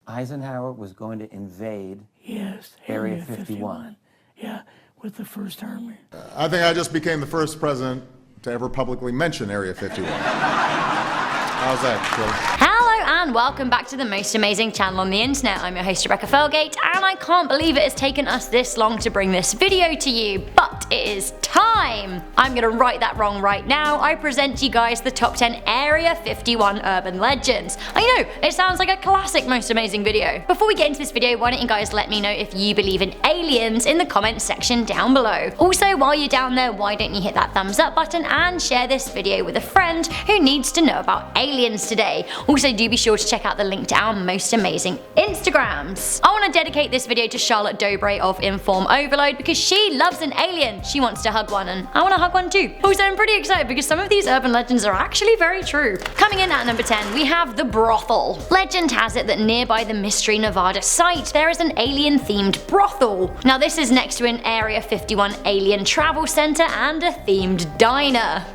Eisenhower was going to invade Yes, Area 51. Yeah, with the First Army. I think I just became the first president to ever publicly mention Area 51. How's that, Phil? Hello and welcome back to the most amazing channel on the internet. I'm your host Rebecca Felgate, and I can't believe it has taken us this long to bring this video to you, but it is time! I'm gonna write that wrong right now. I present to you guys the top 10 Area 51 urban legends. I know, it sounds like a classic most amazing video. Before we get into this video, why don't you guys let me know if you believe in aliens in the comments section down below. Also, while you're down there, why don't you hit that thumbs up button and share this video with a friend who needs to know about aliens today. Also, do be sure to check out the link to our most amazing Instagrams. I want to dedicate this video to Charlotte Dobre of Inform Overload because she loves an alien. She wants to hug one and I want to hug one too. Also, I'm pretty excited because some of these urban legends are actually very true. Coming in at number 10, we have the Brothel. Legend has it that nearby the Mystery Nevada site there is an alien-themed brothel. Now this is next to an Area 51 alien travel center and a themed diner.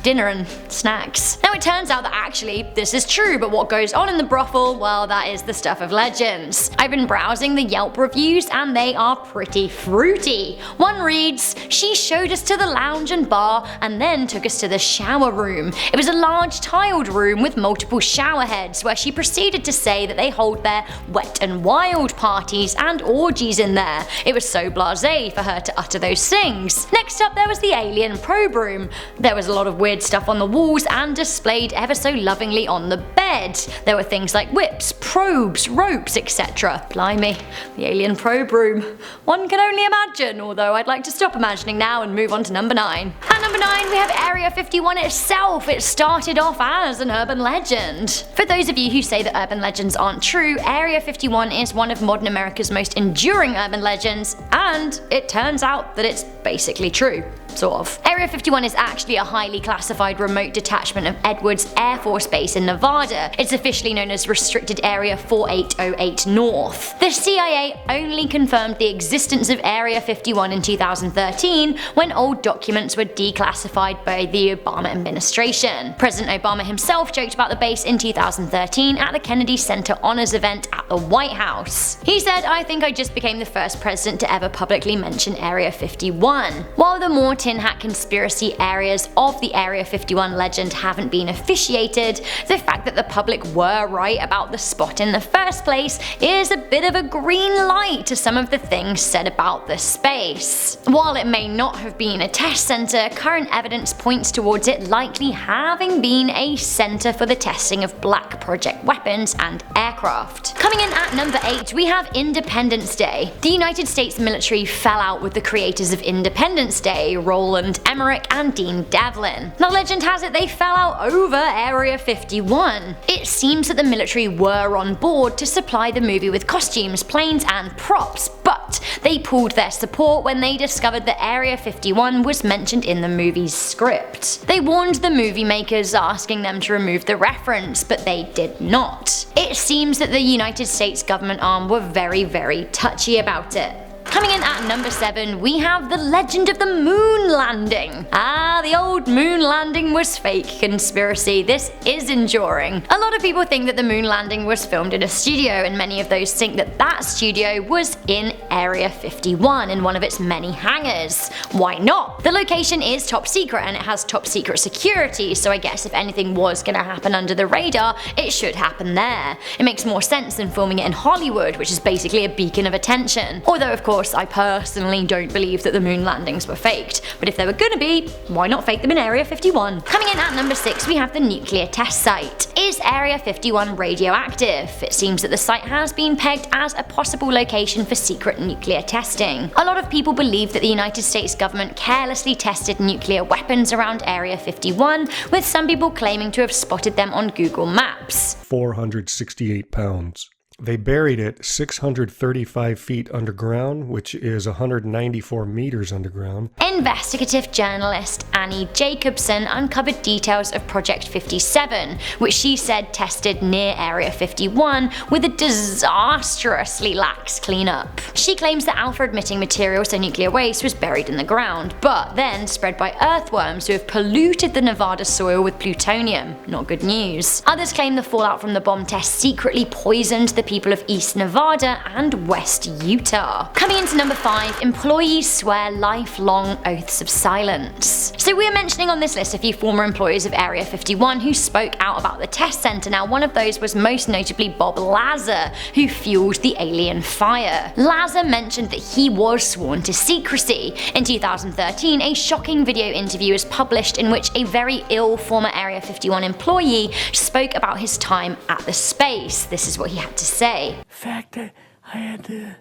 Dinner and snacks. Now it turns out that actually this is true, but what goes on in the brothel, well, that is the stuff of legends. I've been browsing the Yelp reviews and they are pretty fruity. One reads, "She showed us to the lounge and bar and then took us to the shower room. It was a large tiled room with multiple shower heads where she proceeded to say that they hold their wet and wild parties and orgies in there. It was so blasé for her to utter those things." Next up there was the alien probe room. There was a lot of weird stuff on the walls and displayed ever so lovingly on the bed. There were things like whips, probes, ropes, etc. Blimey, the alien probe room. One can only imagine, although I'd like to stop imagining now and move on to number 9. At number 9 we have Area 51 itself. It started off as an urban legend. For those of you who say that urban legends aren't true, Area 51 is one of modern America's most enduring urban legends, and it turns out that it's basically true. Sort of. Area 51 is actually a highly classified remote detachment of Edwards Air Force Base in Nevada. It's officially known as Restricted Area 4808 North. The CIA only confirmed the existence of Area 51 in 2013 when old documents were declassified by the Obama administration. President Obama himself joked about the base in 2013 at the Kennedy Center Honors event at the White House. He said, "I think I just became the first president to ever publicly mention Area 51." While the more tin hat conspiracy areas of the Area 51 legend haven't been officiated, the fact that the public were right about the spot in the first place is a bit of a green light to some of the things said about the space. While it may not have been a test center, current evidence points towards it likely having been a center for the testing of black project weapons and aircraft. Coming in at number 8 we have Independence Day. The United States military fell out with the creators of Independence Day, Roland Emmerich and Dean Devlin. Now legend has it they fell out over Area 51. It seems that the military were on board to supply the movie with costumes, planes and props, but they pulled their support when they discovered that Area 51 was mentioned in the movie's script. They warned the movie makers, asking them to remove the reference, but they did not. It seems that the United States government arm were very touchy about it. Coming in at number 7, we have the legend of the moon landing. The old moon landing was fake conspiracy. This is enduring. A lot of people think that the moon landing was filmed in a studio, and many of those think that that studio was in Area 51 in one of its many hangars. Why not? The location is top secret and it has top secret security, so I guess if anything was gonna happen under the radar, it should happen there. It makes more sense than filming it in Hollywood, which is basically a beacon of attention. Although of course I personally don't believe that the moon landings were faked, but if they were gonna be, why not fake them in Area 51? Coming in at number 6 we have the nuclear test site. Is Area 51 radioactive? It seems that the site has been pegged as a possible location for secret nuclear testing. A lot of people believe that the United States government carelessly tested nuclear weapons around Area 51, with some people claiming to have spotted them on Google Maps. 468 pounds. They buried it 635 feet underground, which is 194 meters underground. Investigative journalist Annie Jacobson uncovered details of Project 57, which she said tested near Area 51 with a disastrously lax cleanup. She claims that alpha-emitting material, so nuclear waste, was buried in the ground, but then spread by earthworms who have polluted the Nevada soil with plutonium. Not good news. Others claim the fallout from the bomb test secretly poisoned the people of East Nevada and West Utah. Coming into number 5, employees swear lifelong oaths of silence. So we're mentioning on this list a few former employees of Area 51 who spoke out about the test center. Now, one of those was most notably Bob Lazar, who fueled the alien fire. Lazar mentioned that he was sworn to secrecy. In 2013, a shocking video interview was published in which a very ill former Area 51 employee spoke about his time at the space. This is what he had to say. In fact, I had to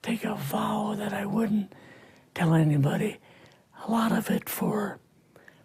take a vow that I wouldn't tell anybody. A lot of it for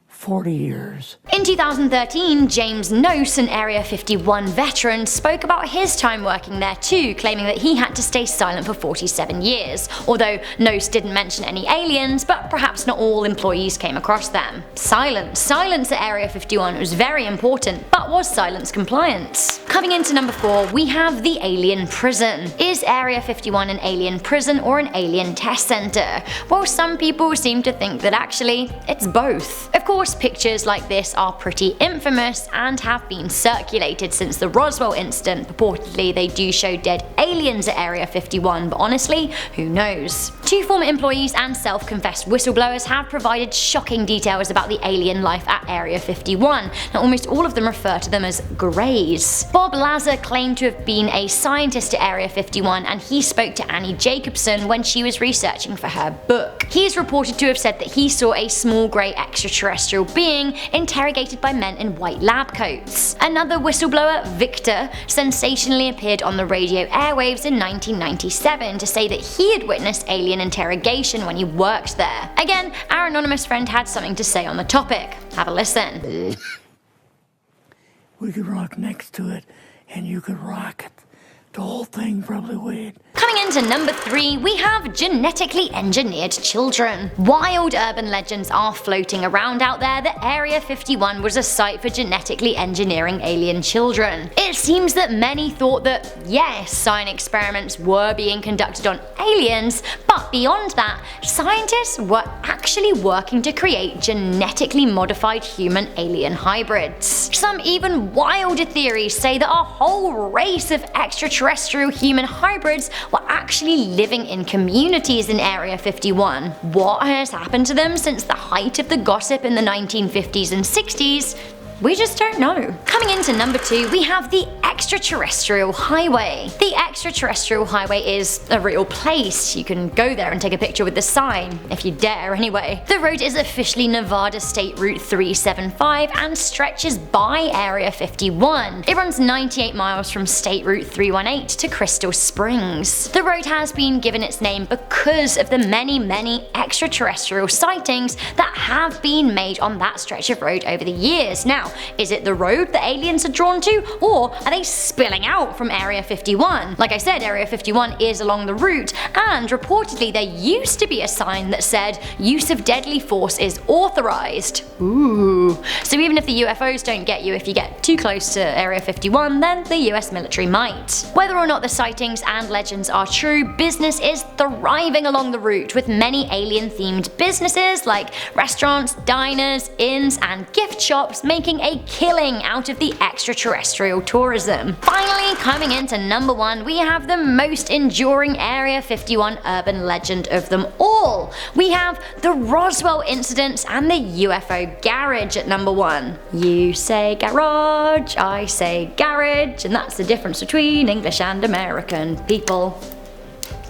40 years. In 2013, James Nose, an Area 51 veteran, spoke about his time working there too, claiming that he had to stay silent for 47 years. Although Nose didn't mention any aliens, but perhaps not all employees came across them. Silence at Area 51 was very important, but was silence compliant? Coming into number 4, we have the alien prison. Is Area 51 an alien prison or an alien test center? Well, some people seem to think that actually it's both. Of course, pictures like this are pretty infamous and have been circulated since the Roswell incident. Purportedly, they do show dead aliens at Area 51, but honestly, who knows? 2 former employees and self-confessed whistleblowers have provided shocking details about the alien life at Area 51. Now, almost all of them refer to them as greys. Bob Lazar claimed to have been a scientist at Area 51, and he spoke to Annie Jacobson when she was researching for her book. He is reported to have said that he saw a small grey extraterrestrial being interrogated by men in white lab coats. Another whistleblower, Victor, sensationally appeared on the radio airwaves in 1997 to say that he had witnessed alien interrogation when he worked there. Again, our anonymous friend had something to say on the topic. Have a listen. We could rock next to it, and you could rock it. The whole thing probably weighed. Coming into number 3, we have genetically engineered children. Wild urban legends are floating around out there that Area 51 was a site for genetically engineering alien children. It seems that many thought that, yes, science experiments were being conducted on aliens, but beyond that, scientists were actually working to create genetically modified human-alien hybrids. Some even wilder theories say that a whole race of extraterrestrial human hybrids were actually living in communities in Area 51. What has happened to them since the height of the gossip in the 1950s and 60s? We just don't know. Coming into number 2, we have the Extraterrestrial Highway. The Extraterrestrial Highway is a real place. You can go there and take a picture with the sign, if you dare anyway. The road is officially Nevada State Route 375 and stretches by Area 51. It runs 98 miles from State Route 318 to Crystal Springs. The road has been given its name because of the many extraterrestrial sightings that have been made on that stretch of road over the years. Now, is it the road that aliens are drawn to, or are they spilling out from Area 51? Like I said, Area 51 is along the route, and reportedly there used to be a sign that said use of deadly force is authorized. Ooh. So even if the UFOs don't get you if you get too close to Area 51, then the US military might. Whether or not the sightings and legends are true, business is thriving along the route, with many alien-themed businesses like restaurants, diners, inns, and gift shops making a killing out of the extraterrestrial tourism. Finally, coming into number 1, we have the most enduring Area 51 urban legend of them all. We have the Roswell Incidents and the UFO Garage at number 1. You say garage, I say garage, and that's the difference between English and American people.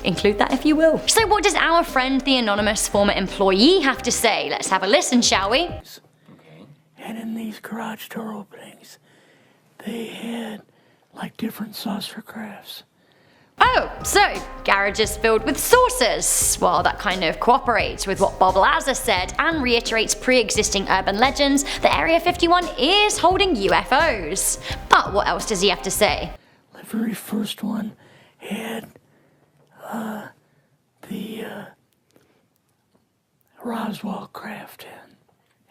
Include that if you will. So what does our friend the anonymous former employee have to say? Let's have a listen, shall we? And in these garage door openings, they had like different saucer crafts. Oh, so garages filled with saucers. Well, that kind of cooperates with what Bob Lazar said and reiterates pre-existing urban legends that Area 51 is holding UFOs. But what else does he have to say? The very first one had the Roswell craft in.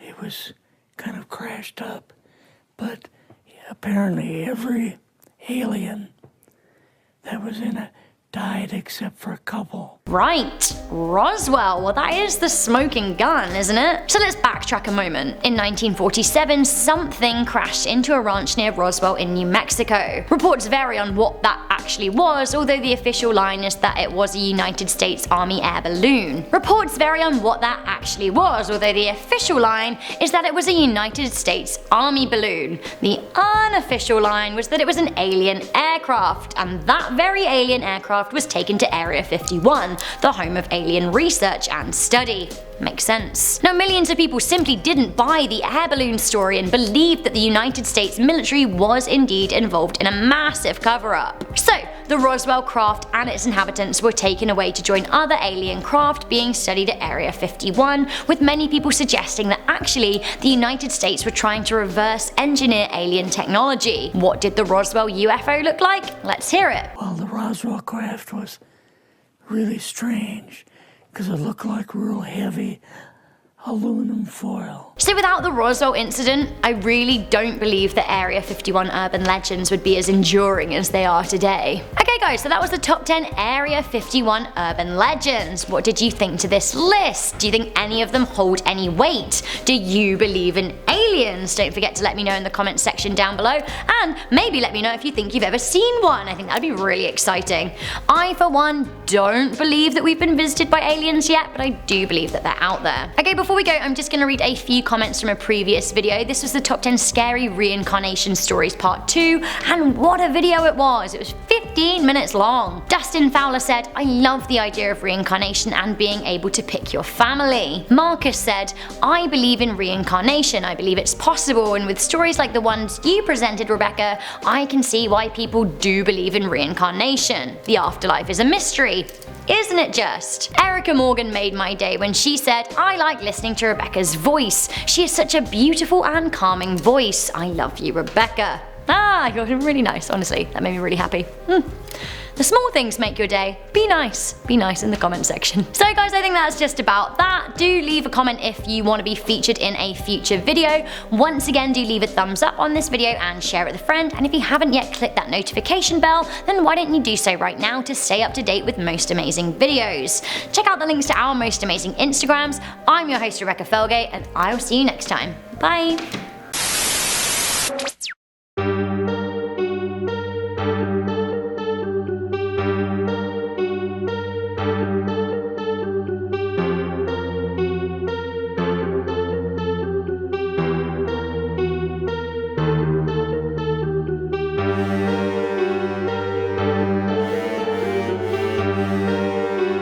It was kind of crashed up, but apparently every alien that was in it died except for a couple. Right, Roswell. Well, that is the smoking gun, isn't it? So let's backtrack a moment. In 1947, something crashed into a ranch near Roswell in New Mexico. Reports vary on what that actually was, although the official line is that it was a United States Army air balloon. Reports vary on what that actually was, although the official line is that it was a United States Army balloon. The unofficial line was that it was an alien aircraft, and that very alien aircraft was taken to Area 51, the home of alien research and study. Makes sense. Now, millions of people simply didn't buy the air balloon story and believed that the United States military was indeed involved in a massive cover-up. So, the Roswell craft and its inhabitants were taken away to join other alien craft being studied at Area 51, with many people suggesting that actually the United States were trying to reverse engineer alien technology. What did the Roswell UFO look like? Let's hear it. Well, the Roswell craft was really strange because it looked like real heavy aluminum foil. So without the Roswell incident, I really don't believe that Area 51 urban legends would be as enduring as they are today. Okay guys, so that was the top 10 Area 51 urban legends. What did you think to this list? Do you think any of them hold any weight? Do you believe in aliens? Don't forget to let me know in the comments section down below, and maybe let me know if you think you've ever seen one. I think that'd be really exciting. I, for one, don't believe that we've been visited by aliens yet, but I do believe that they're out there. Okay, before we go, I'm just going to read a few comments from a previous video. This was the top 10 scary reincarnation stories part 2, and what a video it was! It was 15 minutes long. Dustin Fowler said, I love the idea of reincarnation and being able to pick your family. Marcus said, I believe in reincarnation. I believe it's possible, and with stories like the ones you presented, Rebecca, I can see why people do believe in reincarnation. The afterlife is a mystery. Isn't it just? Erica Morgan made my day when she said, I like listening to Rebecca's voice. She has such a beautiful and calming voice. I love you, Rebecca. You're really nice, honestly. That made me really happy. The small things make your day. Be nice. Be nice in the comment section. So guys, I think that's just about that. Do leave a comment if you want to be featured in a future video. Once again, do leave a thumbs up on this video and share it with a friend. And if you haven't yet clicked that notification bell, then why don't you do so right now to stay up to date with most amazing videos. Check out the links to our most amazing Instagrams. I'm your host, Rebecca Felgate, and I will see you next time. Bye.